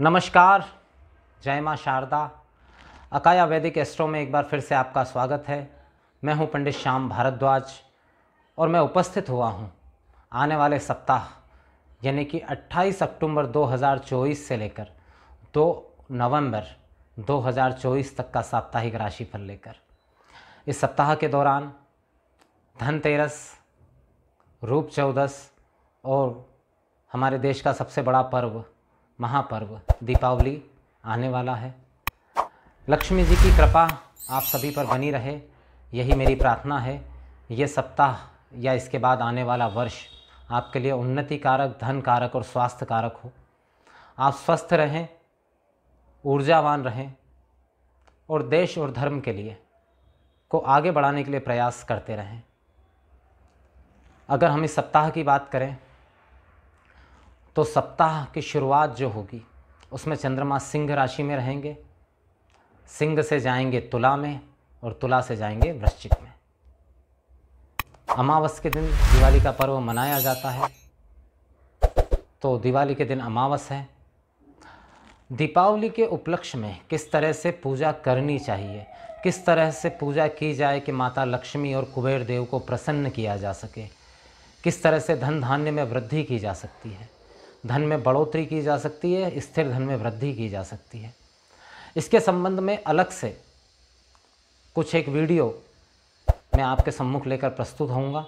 नमस्कार, जय माँ शारदा। अकाया वैदिक एस्ट्रो में एक बार फिर से आपका स्वागत है। मैं हूँ पंडित श्याम भारद्वाज और मैं उपस्थित हुआ हूँ आने वाले सप्ताह यानी कि 28 अक्टूबर 2024 से लेकर 2 नवंबर 2024 तक का साप्ताहिक राशिफल लेकर। इस सप्ताह के दौरान धनतेरस, रूप चौदस और हमारे देश का सबसे बड़ा पर्व, महापर्व दीपावली आने वाला है। लक्ष्मी जी की कृपा आप सभी पर बनी रहे, यही मेरी प्रार्थना है। ये सप्ताह या इसके बाद आने वाला वर्ष आपके लिए उन्नति कारक, धन कारक और स्वास्थ्य कारक हो। आप स्वस्थ रहें, ऊर्जावान रहें और देश और धर्म के लिए को आगे बढ़ाने के लिए प्रयास करते रहें। अगर हम इस सप्ताह की बात करें तो सप्ताह की शुरुआत जो होगी उसमें चंद्रमा सिंह राशि में रहेंगे, सिंह से जाएंगे तुला में और तुला से जाएंगे वृश्चिक में। अमावस के दिन दिवाली का पर्व मनाया जाता है, तो दिवाली के दिन अमावस है। दीपावली के उपलक्ष्य में किस तरह से पूजा करनी चाहिए, किस तरह से पूजा की जाए कि माता लक्ष्मी और कुबेर देव को प्रसन्न किया जा सके, किस तरह से धन धान्य में वृद्धि की जा सकती है, धन में बढ़ोतरी की जा सकती है, स्थिर धन में वृद्धि की जा सकती है, इसके संबंध में अलग से कुछ एक वीडियो मैं आपके सम्मुख लेकर प्रस्तुत होऊंगा।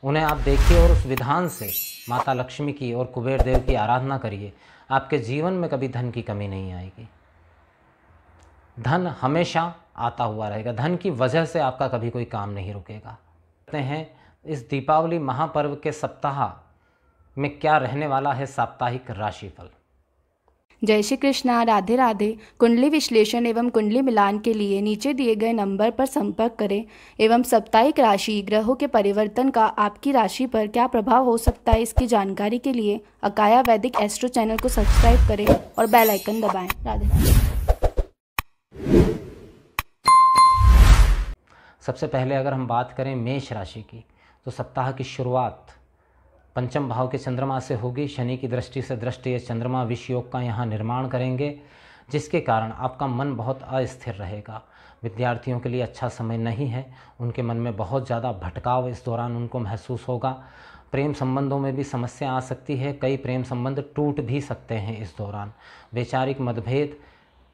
उन्हें आप देखिए और उस विधान से माता लक्ष्मी की और कुबेर देव की आराधना करिए। आपके जीवन में कभी धन की कमी नहीं आएगी, धन हमेशा आता हुआ रहेगा, धन की वजह से आपका कभी कोई काम नहीं रुकेगा। कहते हैं इस दीपावली महापर्व के सप्ताह में क्या रहने वाला है साप्ताहिक राशिफल। जय श्री कृष्णा, राधे राधे। कुंडली विश्लेषण एवं कुंडली मिलान के लिए नीचे दिए गए नंबर पर संपर्क करें एवं साप्ताहिक राशि ग्रहों के परिवर्तन का आपकी राशि पर क्या प्रभाव हो सकता है, इसकी जानकारी के लिए अकाया वैदिक एस्ट्रो चैनल को सब्सक्राइब करें और बेल आइकन दबाएं। राधे राधे। सबसे पहले अगर हम बात करें मेष राशि की, तो सप्ताह की शुरुआत पंचम भाव के चंद्रमा से होगी। शनि की दृष्टि से दृष्टि चंद्रमा विष योग का यहाँ निर्माण करेंगे, जिसके कारण आपका मन बहुत अस्थिर रहेगा। विद्यार्थियों के लिए अच्छा समय नहीं है, उनके मन में बहुत ज़्यादा भटकाव इस दौरान उनको महसूस होगा। प्रेम संबंधों में भी समस्या आ सकती है, कई प्रेम संबंध टूट भी सकते हैं इस दौरान। वैचारिक मतभेद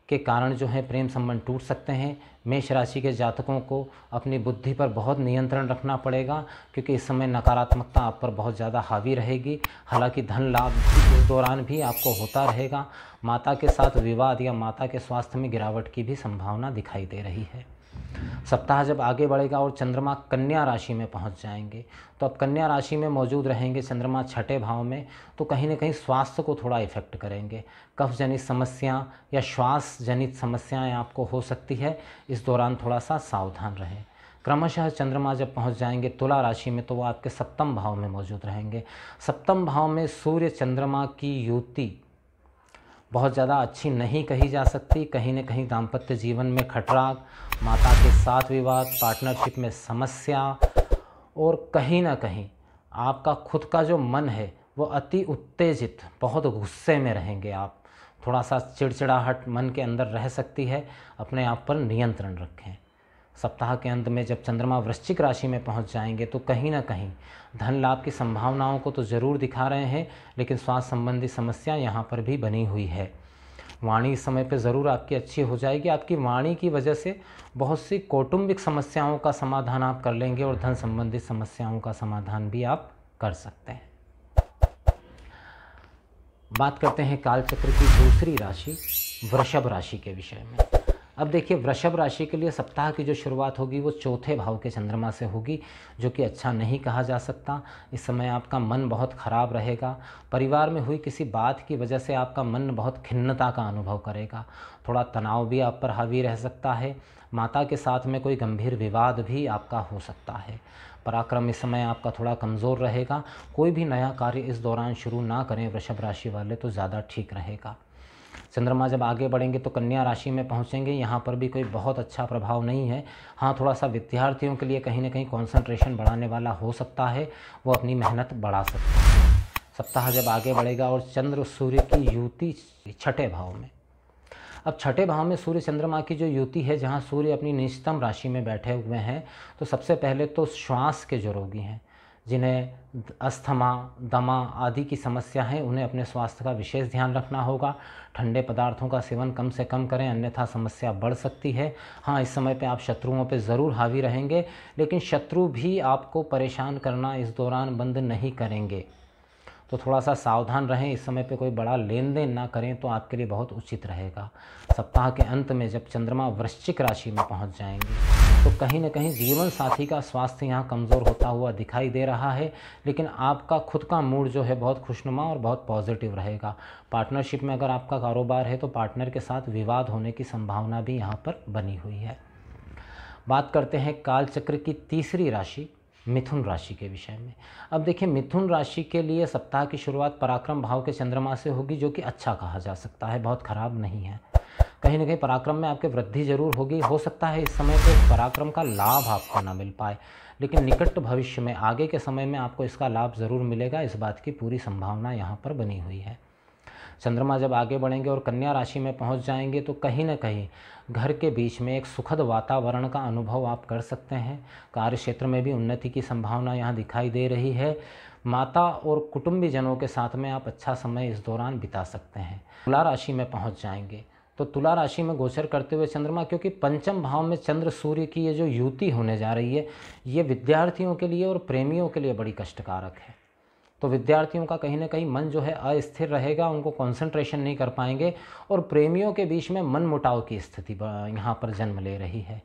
के कारण जो है प्रेम संबंध टूट सकते हैं। मेष राशि के जातकों को अपनी बुद्धि पर बहुत नियंत्रण रखना पड़ेगा, क्योंकि इस समय नकारात्मकता आप पर बहुत ज़्यादा हावी रहेगी। हालांकि धन लाभ इस दौरान भी आपको होता रहेगा। माता के साथ विवाद या माता के स्वास्थ्य में गिरावट की भी संभावना दिखाई दे रही है। सप्ताह जब आगे बढ़ेगा और चंद्रमा कन्या राशि में पहुंच जाएंगे, तो अब कन्या राशि में मौजूद रहेंगे चंद्रमा छठे भाव में, तो कहीं ना कहीं स्वास्थ्य को थोड़ा इफेक्ट करेंगे। कफ जनित समस्या या श्वास जनित समस्याएं आपको हो सकती है, इस दौरान थोड़ा सा सावधान रहें। क्रमशः चंद्रमा जब पहुंच जाएंगे तुला राशि में, तो वो आपके सप्तम भाव में मौजूद रहेंगे। सप्तम भाव में सूर्य चंद्रमा की युति बहुत ज़्यादा अच्छी नहीं कही जा सकती। कहीं न कहीं दाम्पत्य जीवन में खटराग, माता के साथ विवाद, पार्टनरशिप में समस्या और कहीं ना कहीं आपका खुद का जो मन है वो अति उत्तेजित, बहुत गुस्से में रहेंगे आप। थोड़ा सा चिड़चिड़ाहट मन के अंदर रह सकती है, अपने आप पर नियंत्रण रखें। सप्ताह के अंत में जब चंद्रमा वृश्चिक राशि में पहुंच जाएंगे, तो कहीं ना कहीं धन लाभ की संभावनाओं को तो ज़रूर दिखा रहे हैं, लेकिन स्वास्थ्य संबंधी समस्या यहाँ पर भी बनी हुई है। वाणी इस समय पे ज़रूर आपकी अच्छी हो जाएगी। आपकी वाणी की वजह से बहुत सी कौटुंबिक समस्याओं का समाधान आप कर लेंगे और धन संबंधी समस्याओं का समाधान भी आप कर सकते हैं। बात करते हैं कालचक्र की दूसरी राशि वृषभ राशि के विषय में। अब देखिए, वृषभ राशि के लिए सप्ताह की जो शुरुआत होगी वो चौथे भाव के चंद्रमा से होगी, जो कि अच्छा नहीं कहा जा सकता। इस समय आपका मन बहुत ख़राब रहेगा। परिवार में हुई किसी बात की वजह से आपका मन बहुत खिन्नता का अनुभव करेगा। थोड़ा तनाव भी आप पर हावी रह सकता है। माता के साथ में कोई गंभीर विवाद भी आपका हो सकता है। पराक्रम इस समय आपका थोड़ा कमज़ोर रहेगा। कोई भी नया कार्य इस दौरान शुरू ना करें वृषभ राशि वाले, तो ज़्यादा ठीक रहेगा। चंद्रमा जब आगे बढ़ेंगे तो कन्या राशि में पहुंचेंगे, यहाँ पर भी कोई बहुत अच्छा प्रभाव नहीं है। हाँ, थोड़ा सा विद्यार्थियों के लिए कहीं ना कहीं कंसंट्रेशन बढ़ाने वाला हो सकता है, वो अपनी मेहनत बढ़ा सकते हैं। सप्ताह जब आगे बढ़ेगा और चंद्र सूर्य की युति छठे भाव में। अब छठे भाव में सूर्य चंद्रमा की जो युति है, जहाँ सूर्य अपनी निचतम राशि में बैठे हुए हैं, तो सबसे पहले तो श्वास के जो रोगी हैं, जिन्हें अस्थमा, दमा आदि की समस्या है, उन्हें अपने स्वास्थ्य का विशेष ध्यान रखना होगा। ठंडे पदार्थों का सेवन कम से कम करें, अन्यथा समस्या बढ़ सकती है। हाँ, इस समय पे आप शत्रुओं पे ज़रूर हावी रहेंगे, लेकिन शत्रु भी आपको परेशान करना इस दौरान बंद नहीं करेंगे, तो थोड़ा सा सावधान रहें। इस समय पे कोई बड़ा लेन देन ना करें तो आपके लिए बहुत उचित रहेगा। सप्ताह के अंत में जब चंद्रमा वृश्चिक राशि में पहुंच जाएंगे तो कहीं ना कहीं जीवन साथी का स्वास्थ्य यहाँ कमज़ोर होता हुआ दिखाई दे रहा है, लेकिन आपका खुद का मूड जो है बहुत खुशनुमा और बहुत पॉजिटिव रहेगा। पार्टनरशिप में अगर आपका कारोबार है तो पार्टनर के साथ विवाद होने की संभावना भी यहाँ पर बनी हुई है। बात करते हैं कालचक्र की तीसरी राशि मिथुन राशि के विषय में। अब देखिए, मिथुन राशि के लिए सप्ताह की शुरुआत पराक्रम भाव के चंद्रमा से होगी, जो कि अच्छा कहा जा सकता है, बहुत खराब नहीं है। कहीं ना कहीं पराक्रम में आपके वृद्धि जरूर होगी। हो सकता है इस समय पे पराक्रम का लाभ आपको ना मिल पाए, लेकिन निकट भविष्य में, आगे के समय में आपको इसका लाभ ज़रूर मिलेगा। इस बात की पूरी संभावना यहाँ पर बनी हुई है। चंद्रमा जब आगे बढ़ेंगे और कन्या राशि में पहुंच जाएंगे तो कहीं ना कहीं घर के बीच में एक सुखद वातावरण का अनुभव आप कर सकते हैं। कार्य क्षेत्र में भी उन्नति की संभावना यहाँ दिखाई दे रही है। माता और कुटुंबीजनों के साथ में आप अच्छा समय इस दौरान बिता सकते हैं। तुला राशि में पहुँच जाएंगे तो तुला राशि में गोचर करते हुए चंद्रमा, क्योंकि पंचम भाव में चंद्र सूर्य की ये जो युति होने जा रही है, ये विद्यार्थियों के लिए और प्रेमियों के लिए बड़ी कष्टकारक है। तो विद्यार्थियों का कहीं ना कहीं मन जो है अस्थिर रहेगा, उनको कंसंट्रेशन नहीं कर पाएंगे, और प्रेमियों के बीच में मनमुटाव की स्थिति यहाँ पर जन्म ले रही है।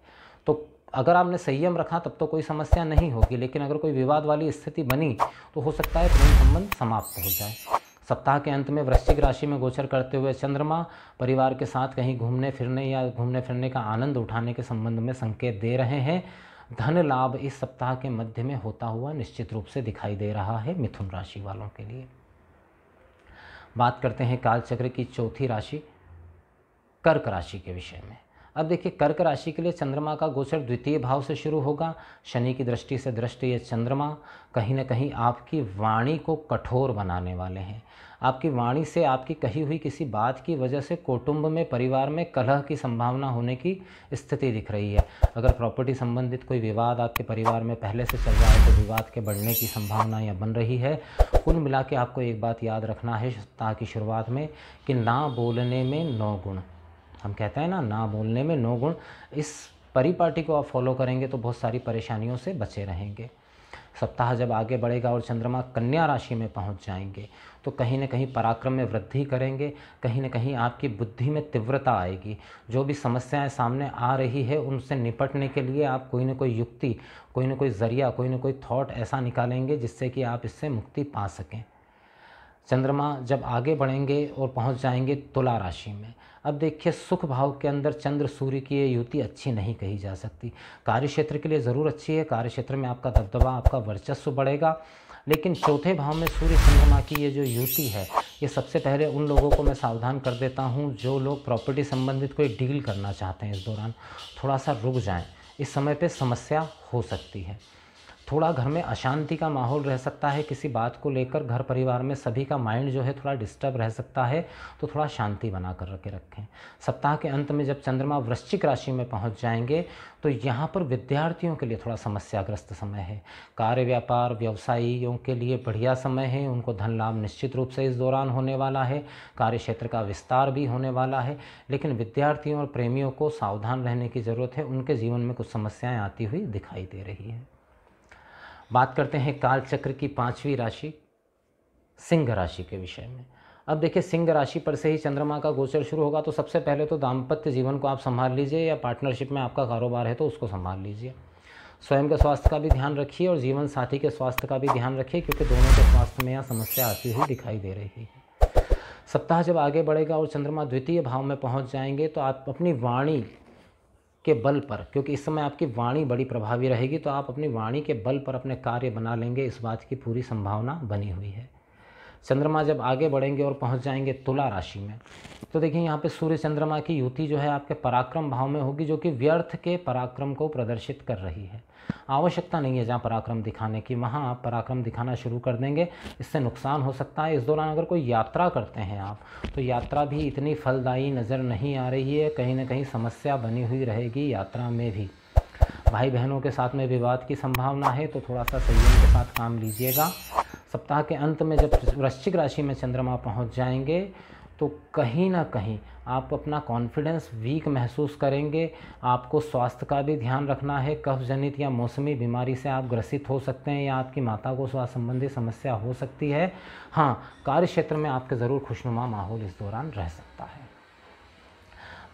तो अगर आपने संयम रखा तब तो कोई समस्या नहीं होगी, लेकिन अगर कोई विवाद वाली स्थिति बनी तो हो सकता है प्रेम संबंध समाप्त हो जाए। सप्ताह के अंत में वृश्चिक राशि में गोचर करते हुए चंद्रमा परिवार के साथ कहीं घूमने फिरने या घूमने फिरने का आनंद उठाने के संबंध में संकेत दे रहे हैं। धन लाभ इस सप्ताह के मध्य में होता हुआ निश्चित रूप से दिखाई दे रहा है मिथुन राशि वालों के लिए। बात करते हैं कालचक्र की चौथी राशि कर्क राशि के विषय में। अब देखिए, कर्क राशि के लिए चंद्रमा का गोचर द्वितीय भाव से शुरू होगा। शनि की दृष्टि से दृष्ट ये चंद्रमा कहीं ना कहीं आपकी वाणी को कठोर बनाने वाले हैं। आपकी वाणी से, आपकी कही हुई किसी बात की वजह से कुटुंब में, परिवार में कलह की संभावना होने की स्थिति दिख रही है। अगर प्रॉपर्टी संबंधित कोई विवाद आपके परिवार में पहले से चल रहा है तो विवाद के बढ़ने की संभावना यह बन रही है। कुल मिला के आपको एक बात याद रखना है सप्ताह की शुरुआत में कि ना बोलने में 9 गुण। हम कहते हैं ना बोलने में 9 गुण। इस परिपाटी को आप फॉलो करेंगे तो बहुत सारी परेशानियों से बचे रहेंगे। सप्ताह जब आगे बढ़ेगा और चंद्रमा कन्या राशि में पहुंच जाएंगे तो कहीं ना कहीं पराक्रम में वृद्धि करेंगे। कहीं ना कहीं आपकी बुद्धि में तीव्रता आएगी। जो भी समस्याएं सामने आ रही है उनसे निपटने के लिए आप कोई ना कोई युक्ति, कोई ना कोई ज़रिया, कोई ना कोई थॉट ऐसा निकालेंगे जिससे कि आप इससे मुक्ति पा सकें। चंद्रमा जब आगे बढ़ेंगे और पहुंच जाएंगे तुला राशि में। अब देखिए, सुख भाव के अंदर चंद्र सूर्य की ये युति अच्छी नहीं कही जा सकती। कार्य क्षेत्र के लिए ज़रूर अच्छी है, कार्य क्षेत्र में आपका दबदबा, आपका वर्चस्व बढ़ेगा, लेकिन चौथे भाव में सूर्य चंद्रमा की ये जो युति है, ये सबसे पहले उन लोगों को मैं सावधान कर देता हूँ जो लोग प्रॉपर्टी संबंधित कोई डील करना चाहते हैं। इस दौरान थोड़ा सा रुक जाएं, इस समय पे समस्या हो सकती है। थोड़ा घर में अशांति का माहौल रह सकता है, किसी बात को लेकर घर परिवार में सभी का माइंड जो है थोड़ा डिस्टर्ब रह सकता है, तो थोड़ा शांति बना कर रखें। सप्ताह के अंत में जब चंद्रमा वृश्चिक राशि में पहुंच जाएंगे तो यहाँ पर विद्यार्थियों के लिए थोड़ा समस्याग्रस्त समय है। कार्य व्यापार व्यवसायियों के लिए बढ़िया समय है, उनको धन लाभ निश्चित रूप से इस दौरान होने वाला है। कार्य क्षेत्र का विस्तार भी होने वाला है, लेकिन विद्यार्थियों और प्रेमियों को सावधान रहने की ज़रूरत है। उनके जीवन में कुछ समस्याएँ आती हुई दिखाई दे रही है। बात करते हैं कालचक्र की 5वीं राशि सिंह राशि के विषय में। अब देखिए, सिंह राशि पर से ही चंद्रमा का गोचर शुरू होगा, तो सबसे पहले तो दाम्पत्य जीवन को आप संभाल लीजिए, या पार्टनरशिप में आपका कारोबार है तो उसको संभाल लीजिए। स्वयं के स्वास्थ्य का भी ध्यान रखिए और जीवन साथी के स्वास्थ्य का भी ध्यान रखिए, क्योंकि दोनों के स्वास्थ्य में यह समस्या आती हुई दिखाई दे रही है। सप्ताह जब आगे बढ़ेगा और चंद्रमा द्वितीय भाव में पहुँच जाएंगे तो आप अपनी वाणी के बल पर, क्योंकि इस समय आपकी वाणी बड़ी प्रभावी रहेगी, तो आप अपनी वाणी के बल पर अपने कार्य बना लेंगे। इस बात की पूरी संभावना बनी हुई है। चंद्रमा जब आगे बढ़ेंगे और पहुंच जाएंगे तुला राशि में, तो देखिए यहाँ पे सूर्य चंद्रमा की युति जो है आपके पराक्रम भाव में होगी, जो कि व्यर्थ के पराक्रम को प्रदर्शित कर रही है। आवश्यकता नहीं है जहाँ पराक्रम दिखाने की, वहाँ आप पराक्रम दिखाना शुरू कर देंगे, इससे नुकसान हो सकता है। इस दौरान अगर कोई यात्रा करते हैं आप, तो यात्रा भी इतनी फलदायी नज़र नहीं आ रही है, कहीं ना कहीं समस्या बनी हुई रहेगी यात्रा में भी। भाई बहनों के साथ में विवाद की संभावना है, तो थोड़ा सा संयम के साथ काम लीजिएगा। सप्ताह के अंत में जब वृश्चिक राशि में चंद्रमा पहुंच जाएंगे, तो कहीं ना कहीं आप अपना कॉन्फिडेंस वीक महसूस करेंगे। आपको स्वास्थ्य का भी ध्यान रखना है, कफ जनित या मौसमी बीमारी से आप ग्रसित हो सकते हैं, या आपकी माता को स्वास्थ्य संबंधी समस्या हो सकती है। हाँ, कार्य क्षेत्र में आपके ज़रूर खुशनुमा माहौल इस दौरान रह सकता है।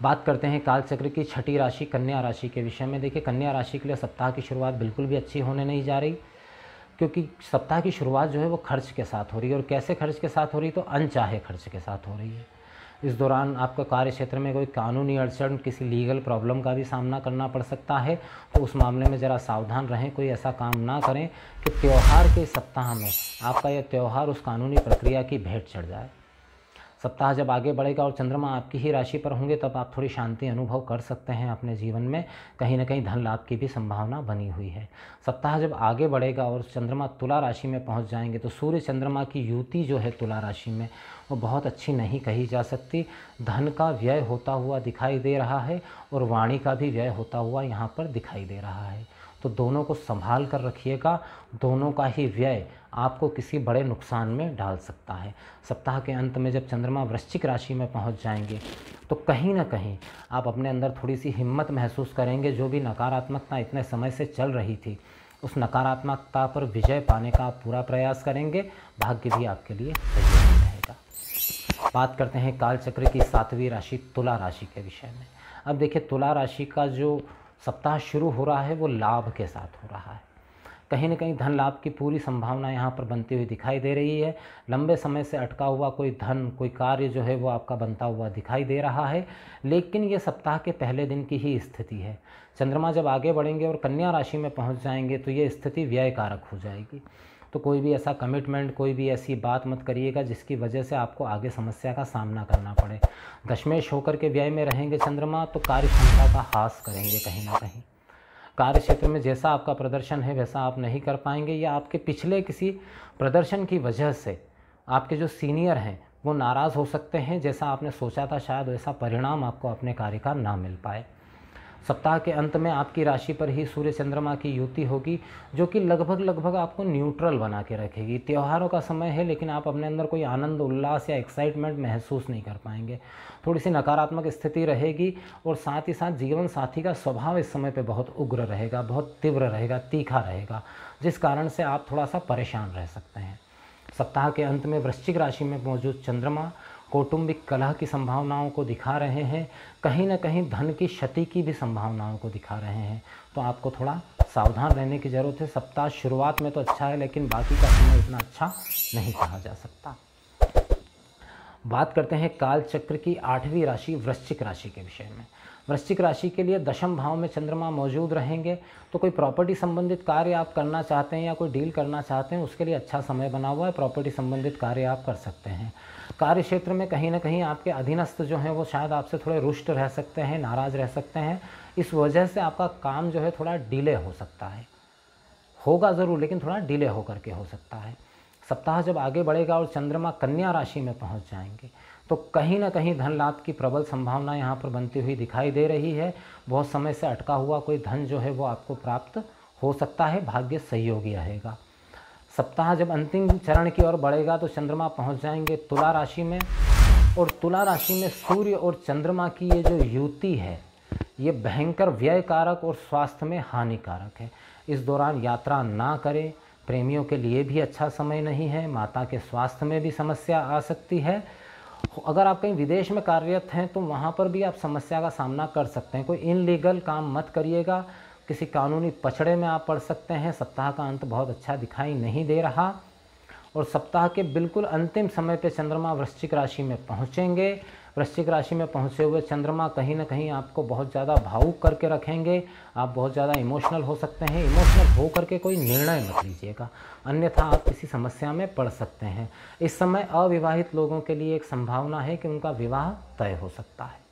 बात करते हैं कालचक्र की छठी राशि कन्या राशि के विषय में। देखिए, कन्या राशि के लिए सप्ताह की शुरुआत बिल्कुल भी अच्छी होने नहीं जा रही, क्योंकि सप्ताह की शुरुआत जो है वो खर्च के साथ हो रही है। और कैसे खर्च के साथ हो रही है? तो अनचाहे खर्च के साथ हो रही है। इस दौरान आपका कार्य क्षेत्र में कोई कानूनी अड़चन, किसी लीगल प्रॉब्लम का भी सामना करना पड़ सकता है, तो उस मामले में ज़रा सावधान रहें। कोई ऐसा काम ना करें कि त्यौहार के सप्ताह में आपका यह त्यौहार उस कानूनी प्रक्रिया की भेंट चढ़ जाए। सप्ताह जब आगे बढ़ेगा और चंद्रमा आपकी ही राशि पर होंगे, तब आप थोड़ी शांति अनुभव कर सकते हैं अपने जीवन में। कहीं ना कहीं धन लाभ की भी संभावना बनी हुई है। सप्ताह जब आगे बढ़ेगा और चंद्रमा तुला राशि में पहुंच जाएंगे, तो सूर्य चंद्रमा की युति जो है तुला राशि में, वो बहुत अच्छी नहीं कही जा सकती। धन का व्यय होता हुआ दिखाई दे रहा है और वाणी का भी व्यय होता हुआ यहाँ पर दिखाई दे रहा है। तो दोनों को संभाल कर रखिएगा, दोनों का ही व्यय आपको किसी बड़े नुकसान में डाल सकता है। सप्ताह के अंत में जब चंद्रमा वृश्चिक राशि में पहुंच जाएंगे, तो कहीं ना कहीं आप अपने अंदर थोड़ी सी हिम्मत महसूस करेंगे। जो भी नकारात्मकता इतने समय से चल रही थी, उस नकारात्मकता पर विजय पाने का आप पूरा प्रयास करेंगे। भाग्य भी आपके लिए सही रहेगा। बात करते हैं कालचक्र की 7वीं राशि तुला राशि के विषय में। अब देखिए, तुला राशि का जो सप्ताह शुरू हो रहा है वो लाभ के साथ हो रहा है। कहीं ना कहीं धन लाभ की पूरी संभावना यहाँ पर बनती हुई दिखाई दे रही है। लंबे समय से अटका हुआ कोई धन, कोई कार्य जो है वो आपका बनता हुआ दिखाई दे रहा है। लेकिन ये सप्ताह के पहले दिन की ही स्थिति है। चंद्रमा जब आगे बढ़ेंगे और कन्या राशि में पहुँच जाएंगे, तो ये स्थिति व्यय कारक हो जाएगी। तो कोई भी ऐसा कमिटमेंट, कोई भी ऐसी बात मत करिएगा जिसकी वजह से आपको आगे समस्या का सामना करना पड़े। दशमेश होकर के व्यय में रहेंगे चंद्रमा, तो कार्य क्षमता का ह्रास करेंगे। कहीं ना कहीं कार्य क्षेत्र में जैसा आपका प्रदर्शन है वैसा आप नहीं कर पाएंगे, या आपके पिछले किसी प्रदर्शन की वजह से आपके जो सीनियर हैं वो नाराज़ हो सकते हैं। जैसा आपने सोचा था शायद वैसा परिणाम आपको अपने कार्य का ना मिल पाए। सप्ताह के अंत में आपकी राशि पर ही सूर्य चंद्रमा की युति होगी, जो कि लगभग आपको न्यूट्रल बना के रखेगी। त्योहारों का समय है, लेकिन आप अपने अंदर कोई आनंद, उल्लास या एक्साइटमेंट महसूस नहीं कर पाएंगे। थोड़ी सी नकारात्मक स्थिति रहेगी, और साथ ही साथ जीवन साथी का स्वभाव इस समय पे बहुत उग्र रहेगा, बहुत तीव्र रहेगा, तीखा रहेगा, जिस कारण से आप थोड़ा सा परेशान रह सकते हैं। सप्ताह के अंत में वृश्चिक राशि में मौजूद चंद्रमा कौटुंबिक कलह की संभावनाओं को दिखा रहे हैं। कहीं ना कहीं धन की क्षति की भी संभावनाओं को दिखा रहे हैं। तो आपको थोड़ा सावधान रहने की ज़रूरत है। सप्ताह शुरुआत में तो अच्छा है, लेकिन बाकी का समय इतना अच्छा नहीं कहा जा सकता। बात करते हैं काल चक्र की 8वीं राशि वृश्चिक राशि के विषय में। वृश्चिक राशि के लिए दशम भाव में चंद्रमा मौजूद रहेंगे, तो कोई प्रॉपर्टी संबंधित कार्य आप करना चाहते हैं या कोई डील करना चाहते हैं, उसके लिए अच्छा समय बना हुआ है। प्रॉपर्टी संबंधित कार्य आप कर सकते हैं। कार्य क्षेत्र में कहीं ना कहीं आपके अधीनस्थ जो हैं वो शायद आपसे थोड़े रुष्ट रह सकते हैं, नाराज़ रह सकते हैं। इस वजह से आपका काम जो है थोड़ा डिले हो सकता है, होगा ज़रूर लेकिन थोड़ा डिले होकर के हो सकता है। सप्ताह जब आगे बढ़ेगा और चंद्रमा कन्या राशि में पहुंच जाएंगे, तो कहीं ना कहीं धन लाभ की प्रबल संभावना यहाँ पर बनती हुई दिखाई दे रही है। बहुत समय से अटका हुआ कोई धन जो है वो आपको प्राप्त हो सकता है। भाग्य सहयोगी रहेगा। सप्ताह जब अंतिम चरण की ओर बढ़ेगा, तो चंद्रमा पहुँच जाएंगे तुला राशि में, और तुला राशि में सूर्य और चंद्रमा की ये जो युति है, ये भयंकर व्यय कारक और स्वास्थ्य में हानिकारक है। इस दौरान यात्रा ना करें। प्रेमियों के लिए भी अच्छा समय नहीं है। माता के स्वास्थ्य में भी समस्या आ सकती है। अगर आप कहीं विदेश में कार्यरत हैं, तो वहाँ पर भी आप समस्या का सामना कर सकते हैं। कोई इनलीगल काम मत करिएगा। किसी कानूनी पछड़े में आप पड़ सकते हैं। सप्ताह का अंत बहुत अच्छा दिखाई नहीं दे रहा। और सप्ताह के बिल्कुल अंतिम समय पे चंद्रमा वृश्चिक राशि में पहुँचेंगे। वृश्चिक राशि में पहुँचे हुए चंद्रमा कहीं ना कहीं आपको बहुत ज़्यादा भावुक करके रखेंगे। आप बहुत ज़्यादा इमोशनल हो सकते हैं। इमोशनल हो करके कोई निर्णय मत लीजिएगा, अन्यथा आप किसी समस्या में पड़ सकते हैं। इस समय अविवाहित लोगों के लिए एक संभावना है कि उनका विवाह तय हो सकता है।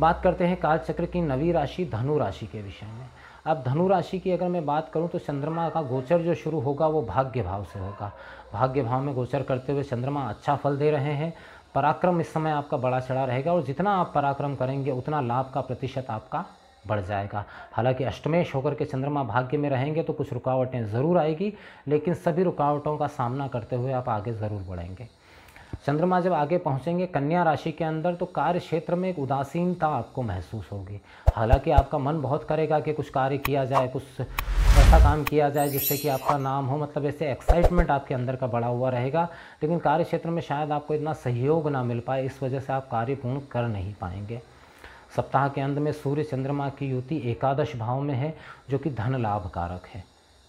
बात करते हैं कालचक्र की 9वीं राशि धनु राशि के विषय में। अब धनु राशि की अगर मैं बात करूं तो चंद्रमा का गोचर जो शुरू होगा वो भाग्य भाव से होगा। भाग्य भाव में गोचर करते हुए चंद्रमा अच्छा फल दे रहे हैं। पराक्रम इस समय आपका बड़ा चढ़ा रहेगा और जितना आप पराक्रम करेंगे उतना लाभ का प्रतिशत आपका बढ़ जाएगा। हालांकि अष्टमेश होकर के चंद्रमा भाग्य में रहेंगे तो कुछ रुकावटें ज़रूर आएगी, लेकिन सभी रुकावटों का सामना करते हुए आप आगे ज़रूर बढ़ेंगे। चंद्रमा जब आगे पहुंचेंगे कन्या राशि के अंदर तो कार्य क्षेत्र में एक उदासीनता आपको महसूस होगी। हालांकि आपका मन बहुत करेगा कि कुछ कार्य किया जाए, कुछ ऐसा काम किया जाए जिससे कि आपका नाम हो, मतलब ऐसे एक्साइटमेंट आपके अंदर का बढ़ा हुआ रहेगा, लेकिन कार्य क्षेत्र में शायद आपको इतना सहयोग ना मिल पाए, इस वजह से आप कार्य पूर्ण कर नहीं पाएंगे। सप्ताह के अंत में सूर्य चंद्रमा की युति एकादश भाव में है जो कि धन लाभ कारक है।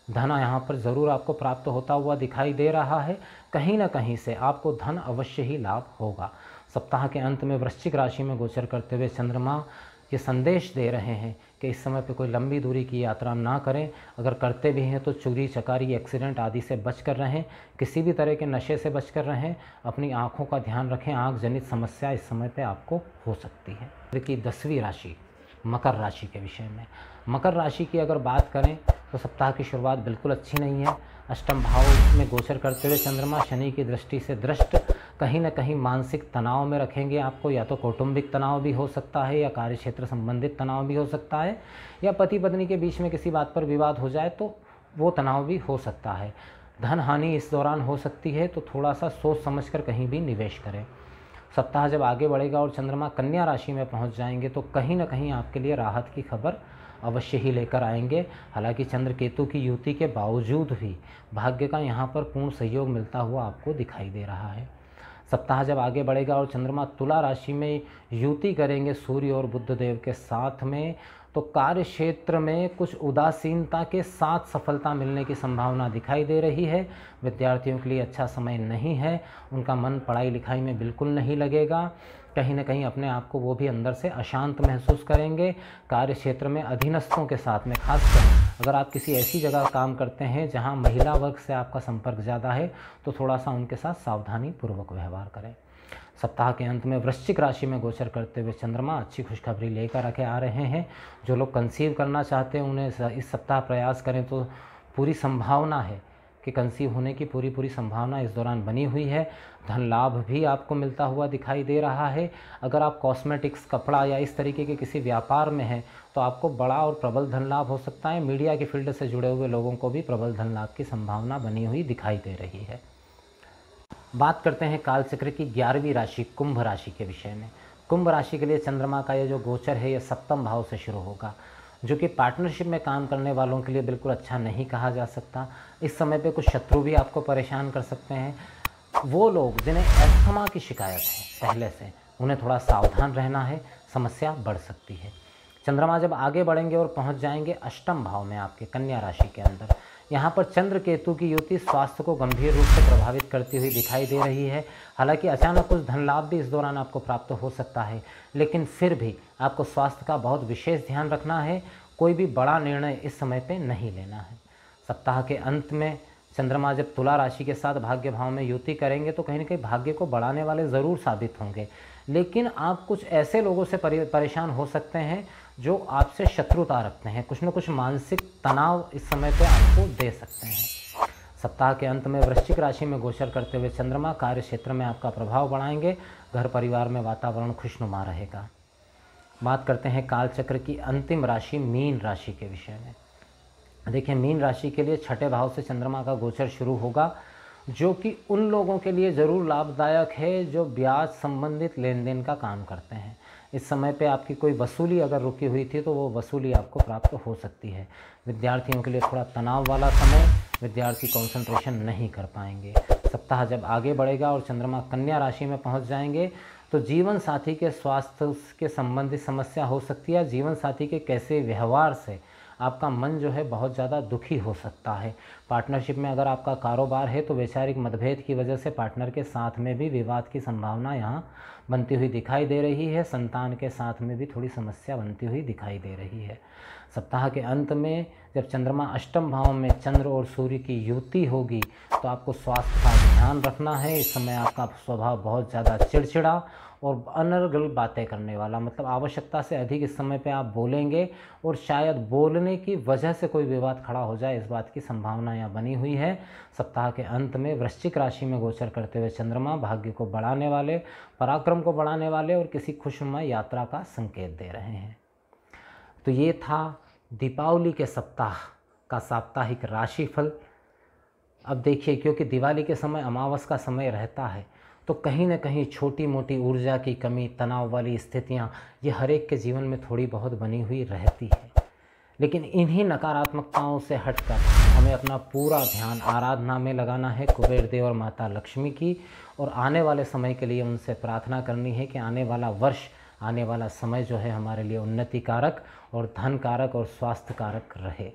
धन यहाँ पर ज़रूर आपको प्राप्त होता हुआ दिखाई दे रहा है। कहीं ना कहीं से आपको धन अवश्य ही लाभ होगा। सप्ताह के अंत में वृश्चिक राशि में गोचर करते हुए चंद्रमा ये संदेश दे रहे हैं कि इस समय पे कोई लंबी दूरी की यात्रा ना करें। अगर करते भी हैं तो चोरी चकारी एक्सीडेंट आदि से बच कर रहें, किसी भी तरह के नशे से बच कर रहें। अपनी आँखों का ध्यान रखें, आँख जनित समस्या इस समय पे आपको हो सकती है। देखिए 10वीं राशि मकर राशि के विषय में। मकर राशि की अगर बात करें तो सप्ताह की शुरुआत बिल्कुल अच्छी नहीं है। अष्टम भाव में गोचर करते हुए चंद्रमा शनि की दृष्टि से दृष्ट कहीं ना कहीं मानसिक तनाव में रखेंगे आपको। या तो कौटुंबिक तनाव भी हो सकता है, या कार्यक्षेत्र संबंधित तनाव भी हो सकता है, या पति पत्नी के बीच में किसी बात पर विवाद हो जाए तो वो तनाव भी हो सकता है। धन हानि इस दौरान हो सकती है, तो थोड़ा सा सोच समझ कर कहीं भी निवेश करें। सप्ताह जब आगे बढ़ेगा और चंद्रमा कन्या राशि में पहुंच जाएंगे तो कहीं ना कहीं आपके लिए राहत की खबर अवश्य ही लेकर आएंगे। हालांकि चंद्र केतु की युति के बावजूद भी भाग्य का यहाँ पर पूर्ण सहयोग मिलता हुआ आपको दिखाई दे रहा है। सप्ताह जब आगे बढ़ेगा और चंद्रमा तुला राशि में युति करेंगे सूर्य और बुध देव के साथ में, तो कार्य क्षेत्र में कुछ उदासीनता के साथ सफलता मिलने की संभावना दिखाई दे रही है। विद्यार्थियों के लिए अच्छा समय नहीं है, उनका मन पढ़ाई लिखाई में बिल्कुल नहीं लगेगा। कहीं ना कहीं अपने आप को वो भी अंदर से अशांत महसूस करेंगे। कार्य क्षेत्र में अधीनस्थों के साथ में, खासकर अगर आप किसी ऐसी जगह काम करते हैं जहां महिला वर्ग से आपका संपर्क ज़्यादा है, तो थोड़ा सा उनके साथ सावधानी पूर्वक व्यवहार करें। सप्ताह के अंत में वृश्चिक राशि में गोचर करते हुए चंद्रमा अच्छी खुशखबरी लेकर आके आ रहे हैं। जो लोग कंसीव करना चाहते हैं उन्हें इस सप्ताह प्रयास करें तो पूरी संभावना है कि कंसीव होने की पूरी संभावना इस दौरान बनी हुई है। धन लाभ भी आपको मिलता हुआ दिखाई दे रहा है। अगर आप कॉस्मेटिक्स, कपड़ा या इस तरीके के किसी व्यापार में हैं तो आपको बड़ा और प्रबल धन लाभ हो सकता है। मीडिया की फील्ड से जुड़े हुए लोगों को भी प्रबल धन लाभ की संभावना बनी हुई दिखाई दे रही है। बात करते हैं कालचक्र की 11वीं राशि कुंभ राशि के विषय में। कुंभ राशि के लिए चंद्रमा का ये जो गोचर है ये सप्तम भाव से शुरू होगा, जो कि पार्टनरशिप में काम करने वालों के लिए बिल्कुल अच्छा नहीं कहा जा सकता। इस समय पे कुछ शत्रु भी आपको परेशान कर सकते हैं। वो लोग जिन्हें अस्थमा की शिकायत है पहले से, उन्हें थोड़ा सावधान रहना है, समस्या बढ़ सकती है। चंद्रमा जब आगे बढ़ेंगे और पहुंच जाएंगे अष्टम भाव में आपके कन्या राशि के अंदर, यहाँ पर चंद्र केतु की युति स्वास्थ्य को गंभीर रूप से प्रभावित करती हुई दिखाई दे रही है। हालांकि अचानक कुछ धन लाभ भी इस दौरान आपको प्राप्त हो सकता है, लेकिन फिर भी आपको स्वास्थ्य का बहुत विशेष ध्यान रखना है। कोई भी बड़ा निर्णय इस समय पे नहीं लेना है। सप्ताह के अंत में चंद्रमा जब तुला राशि के साथ भाग्य भाव में युति करेंगे तो कहीं ना कहीं भाग्य को बढ़ाने वाले ज़रूर साबित होंगे, लेकिन आप कुछ ऐसे लोगों से परेशान हो सकते हैं जो आपसे शत्रुता रखते हैं। कुछ न कुछ मानसिक तनाव इस समय पे आपको दे सकते हैं। सप्ताह के अंत में वृश्चिक राशि में गोचर करते हुए चंद्रमा कार्य क्षेत्र में आपका प्रभाव बढ़ाएंगे। घर परिवार में वातावरण खुशनुमा रहेगा। बात करते हैं कालचक्र की अंतिम राशि मीन राशि के विषय में। देखिए, मीन राशि के लिए छठे भाव से चंद्रमा का गोचर शुरू होगा, जो कि उन लोगों के लिए ज़रूर लाभदायक है जो ब्याज संबंधित लेन देन का काम करते हैं। इस समय पे आपकी कोई वसूली अगर रुकी हुई थी तो वो वसूली आपको प्राप्त हो सकती है। विद्यार्थियों के लिए थोड़ा तनाव वाला समय, विद्यार्थी कंसंट्रेशन नहीं कर पाएंगे। सप्ताह जब आगे बढ़ेगा और चंद्रमा कन्या राशि में पहुंच जाएंगे तो जीवन साथी के स्वास्थ्य के संबंधित समस्या हो सकती है। जीवन साथी के कैसे व्यवहार से आपका मन जो है बहुत ज़्यादा दुखी हो सकता है। पार्टनरशिप में अगर आपका कारोबार है तो वैचारिक मतभेद की वजह से पार्टनर के साथ में भी विवाद की संभावना यहाँ बनती हुई दिखाई दे रही है। संतान के साथ में भी थोड़ी समस्या बनती हुई दिखाई दे रही है। सप्ताह के अंत में जब चंद्रमा अष्टम भाव में चंद्र और सूर्य की युति होगी तो आपको स्वास्थ्य का ध्यान रखना है। इस समय आपका स्वभाव बहुत ज़्यादा चिड़चिड़ा और अनर्गल बातें करने वाला, मतलब आवश्यकता से अधिक इस समय पे आप बोलेंगे और शायद बोलने की वजह से कोई विवाद खड़ा हो जाए, इस बात की संभावना यहाँ बनी हुई है। सप्ताह के अंत में वृश्चिक राशि में गोचर करते हुए चंद्रमा भाग्य को बढ़ाने वाले, पराक्रम को बढ़ाने वाले और किसी खुशनुमा यात्रा का संकेत दे रहे हैं। तो ये था दीपावली के सप्ताह का साप्ताहिक राशिफल। अब देखिए, क्योंकि दिवाली के समय अमावस का समय रहता है तो कहीं ना कहीं छोटी मोटी ऊर्जा की कमी, तनाव वाली स्थितियाँ ये हर एक के जीवन में थोड़ी बहुत बनी हुई रहती है। लेकिन इन्हीं नकारात्मकताओं से हटकर हमें अपना पूरा ध्यान आराधना में लगाना है कुबेर देव और माता लक्ष्मी की, और आने वाले समय के लिए उनसे प्रार्थना करनी है कि आने वाला वर्ष, आने वाला समय जो है हमारे लिए उन्नति कारक और धन कारक और स्वास्थ्य कारक रहे।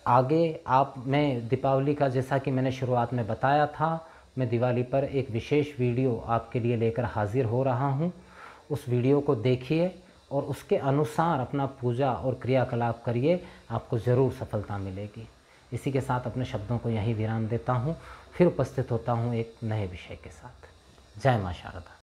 आगे मैं दीपावली का, जैसा कि मैंने शुरुआत में बताया था, मैं दिवाली पर एक विशेष वीडियो आपके लिए लेकर हाजिर हो रहा हूँ। उस वीडियो को देखिए और उसके अनुसार अपना पूजा और क्रियाकलाप करिए, आपको ज़रूर सफलता मिलेगी। इसी के साथ अपने शब्दों को यहीं विराम देता हूँ, फिर उपस्थित होता हूँ एक नए विषय के साथ। जय माँ शारदा।